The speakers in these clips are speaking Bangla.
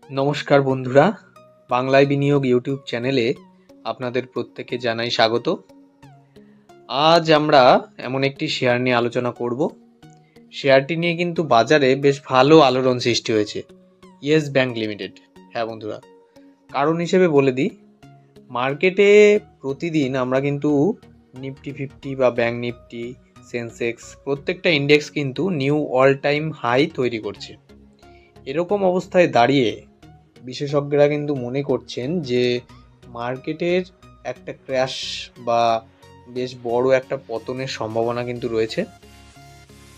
নমস্কার বন্ধুরা, বাংলায় বিনিয়োগ ইউটিউব চ্যানেলে আপনাদের প্রত্যেকে জানাই স্বাগত। আজ আমরা এমন একটি শেয়ার নিয়ে আলোচনা করব। শেয়ারটি নিয়ে কিন্তু বাজারে বেশ ভালো আলোড়ন সৃষ্টি হয়েছে, ইয়েস ব্যাংক লিমিটেড। হ্যাঁ বন্ধুরা, কারণ হিসেবে বলে দিই, মার্কেটে প্রতিদিন আমরা কিন্তু নিফটি 50 বা ব্যাংক নিফটি, সেন্সেক্স প্রত্যেকটা ইন্ডেক্স কিন্তু নিউ অল টাইম হাই তৈরি করছে। এরকম অবস্থায় দাঁড়িয়ে বিশেষজ্ঞরা কিন্তু মনে করছেন যে মার্কেটের একটা ক্র্যাশ বা বেশ বড় একটা পতনের সম্ভাবনা কিন্তু রয়েছে।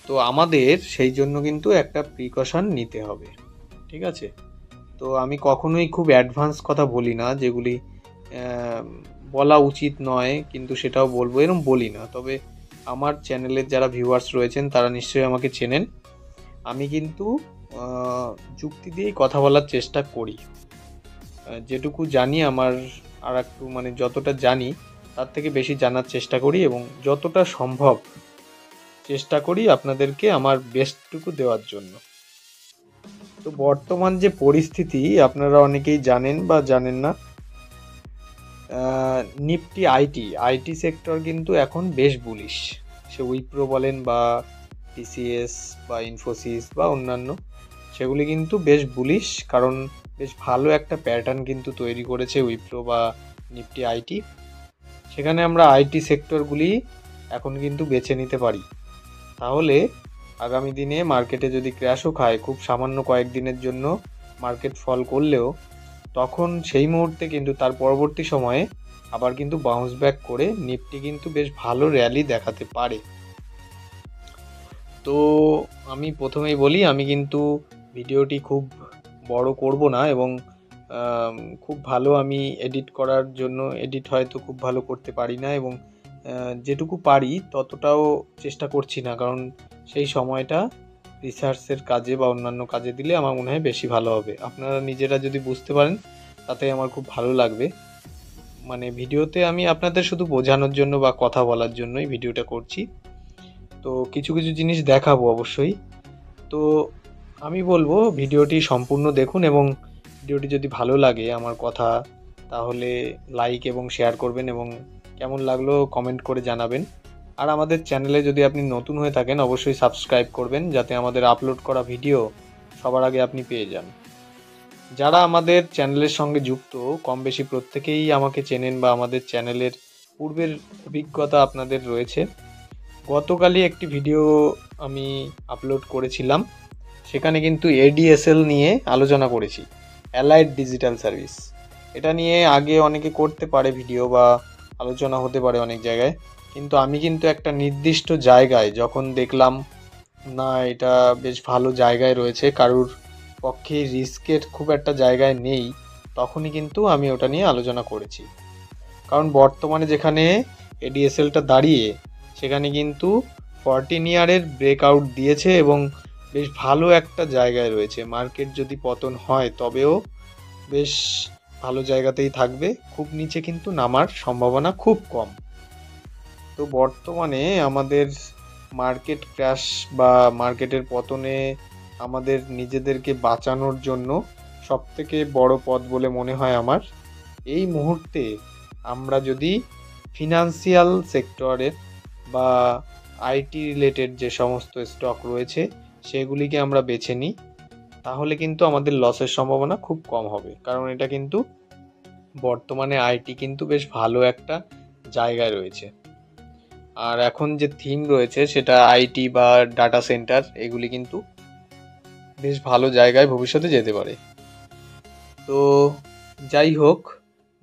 তো আমাদের সেই জন্য কিন্তু একটা প্রিকশন নিতে হবে, ঠিক আছে? তো আমি কখনোই খুব অ্যাডভান্স কথা বলি না, যেগুলি বলা উচিত নয়, কিন্তু সেটাও বলবো, এরকম বলি না। তবে আমার চ্যানেলের যারা ভিউয়ার্স রয়েছেন তারা নিশ্চয়ই আমাকে চেনেন। আমি কিন্তু যুক্তি দিয়েই কথা বলার চেষ্টা করি। যেটুকু জানি আমার আর একটু যতটা জানি তার থেকে বেশি জানার চেষ্টা করি, এবং যতটা সম্ভব চেষ্টা করি আপনাদেরকে আমার বেস্টটুকু দেওয়ার জন্য। তো বর্তমান যে পরিস্থিতি আপনারা অনেকেই জানেন বা জানেন না, নিফটি আইটি সেক্টর কিন্তু এখন বেশ বুলিশ। সে উইপ্রো বলেন বা টিসিএস বা ইনফোসিস বা অন্যান্য, সেগুলি কিন্তু বেশ বুলিশ, কারণ বেশ ভালো একটা প্যাটার্ন কিন্তু তৈরি করেছে উইপ্রো বা নিফটি আইটি। সেখানে আমরা আইটি সেক্টরগুলি এখন কিন্তু বেছে নিতে পারি। তাহলে আগামী দিনে মার্কেটে যদি ক্র্যাশও খায়, খুব সামান্য কয়েকদিনের জন্য মার্কেট ফল করলেও, তখন সেই মুহূর্তে কিন্তু তার পরবর্তী সময়ে আবার কিন্তু বাউন্স ব্যাক করে নিফটি কিন্তু বেশ ভালো র্যালি দেখাতে পারে। তো আমি প্রথমেই বলি, আমি কিন্তু ভিডিওটি খুব বড় করব না, এবং খুব ভালো আমি এডিট করার জন্য এডিট হয়তো খুব ভালো করতে পারি না, এবং যেটুকু পারি ততটাও চেষ্টা করছি না, কারণ সেই সময়টা রিসার্চের কাজে বা অন্যান্য কাজে দিলে আমার মনে হয় বেশি ভালো হবে। আপনারা নিজেরা যদি বুঝতে পারেন তাতে আমার খুব ভালো লাগবে। ভিডিওতে আমি আপনাদের শুধু বোঝানোর জন্য বা কথা বলার জন্যই ভিডিওটা করছি। তো কিছু কিছু জিনিস দেখাবো অবশ্যই। তো আমি বলবো ভিডিওটি সম্পূর্ণ দেখুন, এবং ভিডিওটি যদি ভালো লাগে আমার কথা, তাহলে লাইক এবং শেয়ার করবেন, এবং কেমন লাগলো কমেন্ট করে জানাবেন। আর আমাদের চ্যানেলে যদি আপনি নতুন হয়ে থাকেন, অবশ্যই সাবস্ক্রাইব করবেন, যাতে আমাদের আপলোড করা ভিডিও সবার আগে আপনি পেয়ে যান। যারা আমাদের চ্যানেলের সঙ্গে যুক্ত, কম বেশি প্রত্যেকেই আমাকে চেনেন বা আমাদের চ্যানেলের পূর্বের অভিজ্ঞতা আপনাদের রয়েছে। গতকালই একটি ভিডিও আমি আপলোড করেছিলাম, সেখানে কিন্তু এডিএসএল নিয়ে আলোচনা করেছি, অ্যালাইড ডিজিটাল সার্ভিস। এটা নিয়ে আগে অনেকে করতে পারে ভিডিও বা আলোচনা হতে পারে অনেক জায়গায়, কিন্তু আমি কিন্তু একটা নির্দিষ্ট জায়গায় যখন দেখলাম না এটা বেশ ভালো জায়গায় রয়েছে, কারুর পক্ষে রিস্কের খুব একটা জায়গায় নেই, তখনই কিন্তু আমি ওটা নিয়ে আলোচনা করেছি। কারণ বর্তমানে যেখানে এডিএসএলটা দাঁড়িয়ে, সেখানে কিন্তু 14 ইয়ারের ব্রেকআউট দিয়েছে এবং বেশ ভালো একটা জায়গায় রয়েছে। মার্কেট যদি পতন হয় তবেও বেশ ভালো জায়গাতেই থাকবে, খুব নিচে কিন্তু নামার সম্ভাবনা খুব কম। তো বর্তমানে আমাদের মার্কেট ক্র্যাশ বা মার্কেটের পতনে আমাদের নিজেদেরকে বাঁচানোর জন্য সবথেকে বড় পথ বলে মনে হয় আমার, এই মুহূর্তে আমরা যদি ফিনান্সিয়াল সেক্টরের বা আইটি রিলেটেড যে সমস্ত স্টক রয়েছে সেগুলিকে আমরা বেছে নিই, তাহলে কিন্তু আমাদের লসের সম্ভাবনা খুব কম হবে। কারণ এটা কিন্তু বর্তমানে আইটি কিন্তু বেশ ভালো একটা জায়গায় রয়েছে, আর এখন যে থিম রয়েছে সেটা আইটি বা ডাটা সেন্টার, এগুলি কিন্তু বেশ ভালো জায়গায় ভবিষ্যতে যেতে পারে। তো যাই হোক,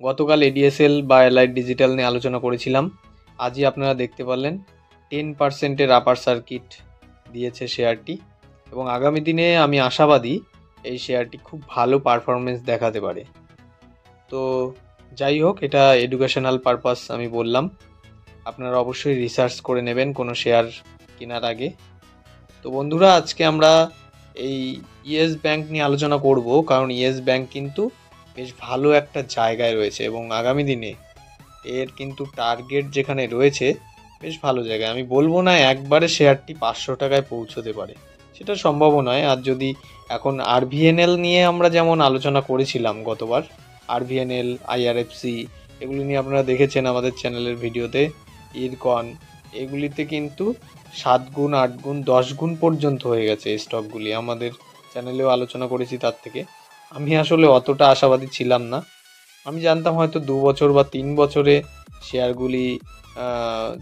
গতকাল এডিএসএল বা অ্যালাইড ডিজিটাল নিয়ে আলোচনা করেছিলাম। আজই আপনারা দেখতে পারলেন 10%-এর আপার সার্কিট দিয়েছে শেয়ারটি, এবং আগামী দিনে আমি আশাবাদী এই শেয়ারটি খুব ভালো পারফরমেন্স দেখাতে পারে। তো যাই হোক, এটা এডুকেশনাল পারপাস আমি বললাম, আপনারা অবশ্যই রিসার্চ করে নেবেন কোনো শেয়ার কেনার আগে। তো বন্ধুরা, আজকে আমরা এই ইয়েস ব্যাংক নিয়ে আলোচনা করব, কারণ ইয়েস ব্যাংক কিন্তু বেশ ভালো একটা জায়গায় রয়েছে, এবং আগামী দিনে এর কিন্তু টার্গেট যেখানে রয়েছে বেশ ভালো জায়গায়। আমি বলবো না একবারে শেয়ারটি 500 টাকায় পৌঁছতে পারে, সেটা সম্ভব নয়। আর যদি এখন আরভিএনএল নিয়ে আমরা যেমন আলোচনা করেছিলাম গতবার, আরভিএনএল, আইআরএফসি, এগুলি নিয়ে আপনারা দেখেছেন আমাদের চ্যানেলের ভিডিওতে। ইরকন, এগুলিতে কিন্তু 7 গুণ, 8 গুণ, 10 গুণ পর্যন্ত হয়ে গেছে স্টকগুলি, আমাদের চ্যানেলেও আলোচনা করেছি তার থেকে। আমি আসলে অতটা আশাবাদী ছিলাম না। আমি জানতাম হয়তো 2 বছর বা 3 বছরে শেয়ারগুলি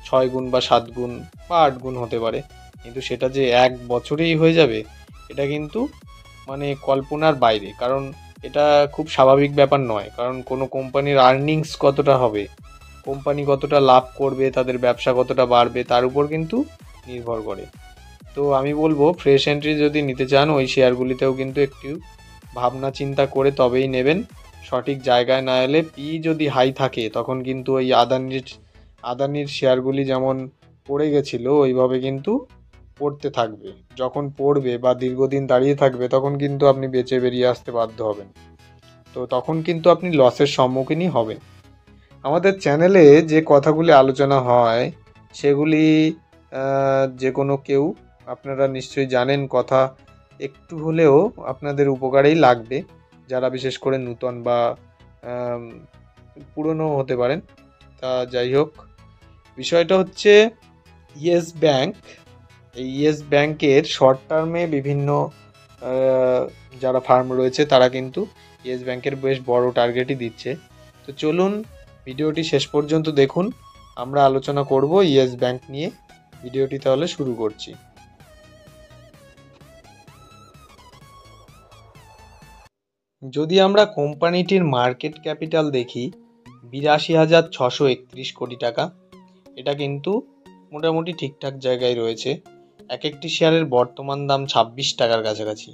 6 গুণ বা 7 গুণ বা 8 গুণ হতে পারে, কিন্তু সেটা যে 1 বছরেই হয়ে যাবে, এটা কিন্তু মানে কল্পনার বাইরে। কারণ এটা খুব স্বাভাবিক ব্যাপার নয়, কারণ কোনো কোম্পানির আর্নিংস কতটা হবে, কোম্পানি কতটা লাভ করবে, তাদের ব্যবসা কতটা বাড়বে, তার উপর কিন্তু নির্ভর করে। তো আমি বলবো ফ্রেশ এন্ট্রি যদি নিতে চান, ওই শেয়ারগুলিতেও কিন্তু একটু ভাবনা চিন্তা করে তবেই নেবেন। সঠিক জায়গায় না এলে যদি হাই থাকে, তখন কিন্তু ওই আদানির শেয়ারগুলি যেমন পড়ে গেছিলো, ওইভাবে কিন্তু পড়তে থাকবে। যখন পড়বে বা দীর্ঘদিন দাঁড়িয়ে থাকবে, তখন কিন্তু আপনি বেঁচে বেরিয়ে আসতে বাধ্য হবেন। তো তখন কিন্তু আপনি লসের সম্মুখীনই হবেন। আমাদের চ্যানেলে যে কথাগুলি আলোচনা হয়, সেগুলি যে কোনো কেউ, আপনারা নিশ্চয়ই জানেন, কথা একটু হলেও আপনাদের উপকারেই লাগবে, যারা বিশেষ করে নূতন বা পুরনো হতে পারেন। তা যাই হোক, বিষয়টা হচ্ছে ইয়েস ব্যাংক। এই ইয়েস ব্যাংকের শর্ট টার্মে বিভিন্ন যারা ফার্ম রয়েছে, তারা কিন্তু ইয়েস ব্যাংকের বেশ বড় টার্গেটই দিচ্ছে। তো চলুন ভিডিওটি শেষ পর্যন্ত দেখুন, আমরা আলোচনা করব ইয়েস ব্যাংক নিয়ে। ভিডিওটি তাহলে শুরু করছি। যদি আমরা কোম্পানিটির মার্কেট ক্যাপিটাল দেখি, 82,631 কোটি টাকা। এটা কিন্তু মোটামুটি ঠিকঠাক জায়গায় রয়েছে। এক একটি শেয়ারের বর্তমান দাম 26 টাকার কাছাকাছি।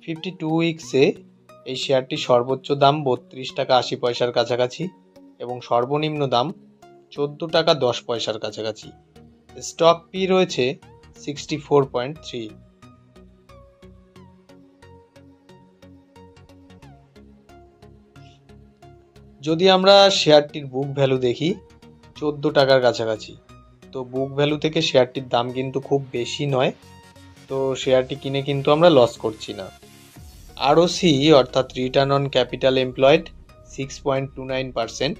52 উইক্সে এই শেয়ারটির সর্বোচ্চ দাম 32 টাকা 80 পয়সার কাছাকাছি এবং সর্বনিম্ন দাম 14 টাকা 10 পয়সার কাছাকাছি। স্টক পি রয়েছে 64.3। যদি আমরা শেয়ারটির বুক ভ্যালু দেখি, 14 টাকার কাছাকাছি। তো বুক ভ্যালু থেকে শেয়ারটির দাম কিন্তু খুব বেশি নয়, তো শেয়ারটি কিনে কিন্তু আমরা লস করছি না। আরওসি অর্থাৎ রিটার্ন অন ক্যাপিটাল এমপ্লয়েড 6.29%,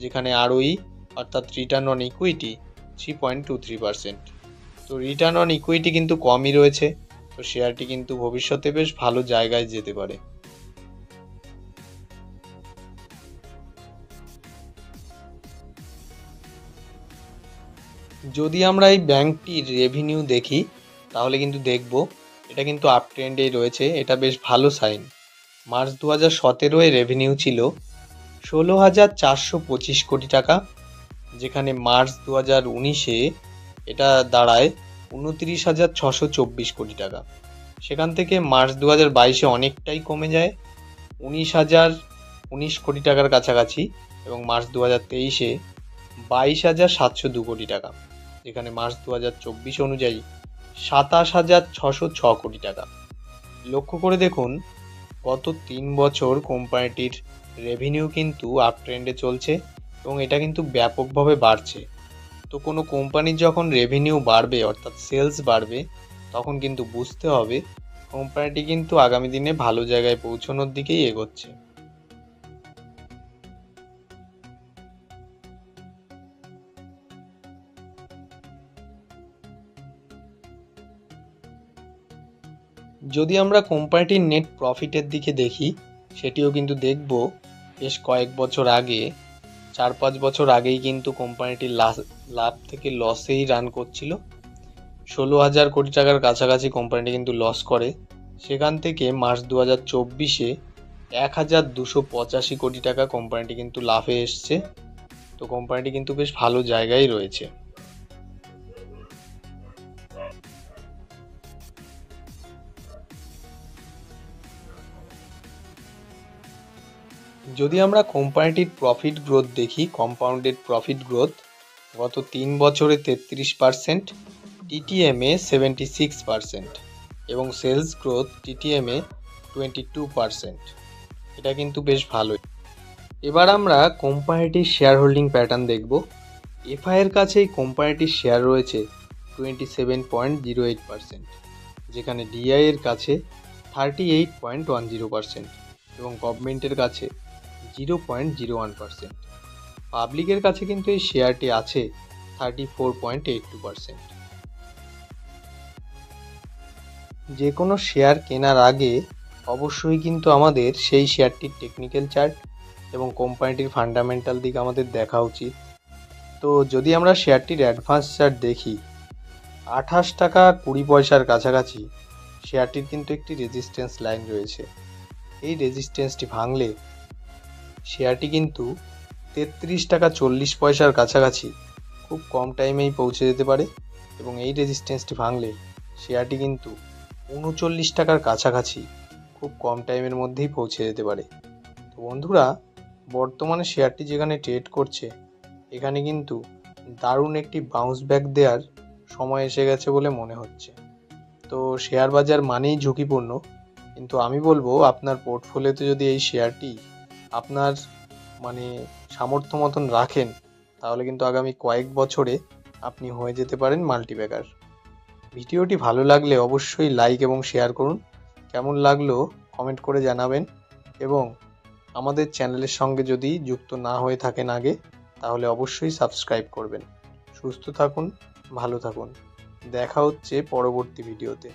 যেখানে আরওই অর্থাৎ রিটার্ন অন ইকুইটি 3.23%। তো রিটার্ন অন ইকুইটি কিন্তু কমই রয়েছে, তো শেয়ারটি কিন্তু ভবিষ্যতে বেশ ভালো জায়গায় যেতে পারে। যদি আমরা এই ব্যাংকটির রেভিনিউ দেখি, তাহলে কিন্তু দেখব এটা কিন্তু আপ ট্রেন্ডেই রয়েছে। এটা বেশ ভালো সাইন। মার্চ 2017 রেভিনিউ ছিল 16,425 কোটি টাকা, যেখানে মার্চ 2019 এটা দাঁড়ায় 29,624 কোটি টাকা। সেখান থেকে মার্চ 2022 অনেকটাই কমে যায়, 19,019 কোটি টাকার কাছাকাছি, এবং মার্চ 2023 22,702 কোটি টাকা, যেখানে মার্চ 2024 অনুযায়ী 27,606 কোটি টাকা। লক্ষ্য করে দেখুন, গত 3 বছর কোম্পানিটির রেভিনিউ কিন্তু আপ ট্রেন্ডে চলছে এবং এটা কিন্তু ব্যাপকভাবে বাড়ছে। তো কোনো কোম্পানির যখন রেভিনিউ বাড়বে অর্থাৎ সেলস বাড়বে, তখন কিন্তু বুঝতে হবে কোম্পানিটি কিন্তু আগামী দিনে ভালো জায়গায় পৌঁছানোর দিকেই এগোচ্ছে। যদি আমরা কোম্পানিটির নেট প্রফিটের দিকে দেখি, সেটিও কিন্তু দেখব বেশ কয়েক বছর আগে, 4-5 বছর আগেই কিন্তু কোম্পানিটি লাভ থেকে লসেই রান করছিল। 16,000 কোটি টাকার কাছাকাছি কোম্পানিটি কিন্তু লস করে। সেখান থেকে মার্চ 2024 1,285 কোটি টাকা কোম্পানিটি কিন্তু লাভে এসছে। তো কোম্পানিটি কিন্তু বেশ ভালো জায়গায় রয়েছে। যদি আমরা কোম্পানিটির প্রফিট গ্রোথ দেখি, কম্পাউন্ডেড প্রফিট গ্রোথ গত 3 বছরে 33%, টিটিএমে 76% এবং সেলস গ্রোথ টিটিএমে 22%। এটা কিন্তু বেশ ভালোই। এবার আমরা কোম্পানিটির শেয়ার হোল্ডিং প্যাটার্ন দেখব। এফআইয়ের কাছে এই কোম্পানিটির শেয়ার রয়েছে 27.08%, যেখানে ডিআই এর কাছে 38.10% এবং গভর্নমেন্টের কাছে 0.01%। পাবলিকের কাছে কিন্তু এই শেয়ারটি আছে 34.82%। যে কোনো শেয়ার কেনার আগে অবশ্যই কিন্তু আমাদের সেই শেয়ারটির টেকনিক্যাল চার্ট এবং কোম্পানিটির ফান্ডামেন্টাল দিক আমাদের দেখা উচিত। তো যদি আমরা শেয়ারটির অ্যাডভান্স চার্ট দেখি, 28 টাকা 20 পয়সার কাছাকাছি শেয়ারটির কিন্তু একটি রেজিস্ট্যান্স লাইন রয়েছে। এই রেজিস্ট্যান্সটি ভাঙলে শেয়ারটি কিন্তু 33 টাকা 40 পয়সার কাছাকাছি খুব কম টাইমেই পৌঁছে যেতে পারে এবং এই রেজিস্ট্যান্সটি ভাঙলে শেয়ারটি কিন্তু 39 টাকার কাছাকাছি খুব কম টাইমের মধ্যেই পৌঁছে যেতে পারে। তো বন্ধুরা, বর্তমানে শেয়ারটি যেখানে ট্রেড করছে এখানে কিন্তু দারুণ একটি বাউন্স ব্যাক দেওয়ার সময় এসে গেছে বলে মনে হচ্ছে। তো শেয়ার বাজার মানেই ঝুঁকিপূর্ণ, কিন্তু আমি বলবো আপনার পোর্টফোলিওতে যদি এই শেয়ারটি আপনার সামর্থ্য মতন রাখেন তাহলে কিন্তু আগামী কয়েক বছরে আপনি হয়ে যেতে পারেন মাল্টিব্যাগার। ভিডিওটি ভালো লাগলে অবশ্যই লাইক এবং শেয়ার করুন। কেমন লাগলো কমেন্ট করে জানাবেন এবং আমাদের চ্যানেলের সঙ্গে যদি যুক্ত না হয়ে থাকেন আগে, তাহলে অবশ্যই সাবস্ক্রাইব করবেন। সুস্থ থাকুন, ভালো থাকুন। দেখা হচ্ছে পরবর্তী ভিডিওতে।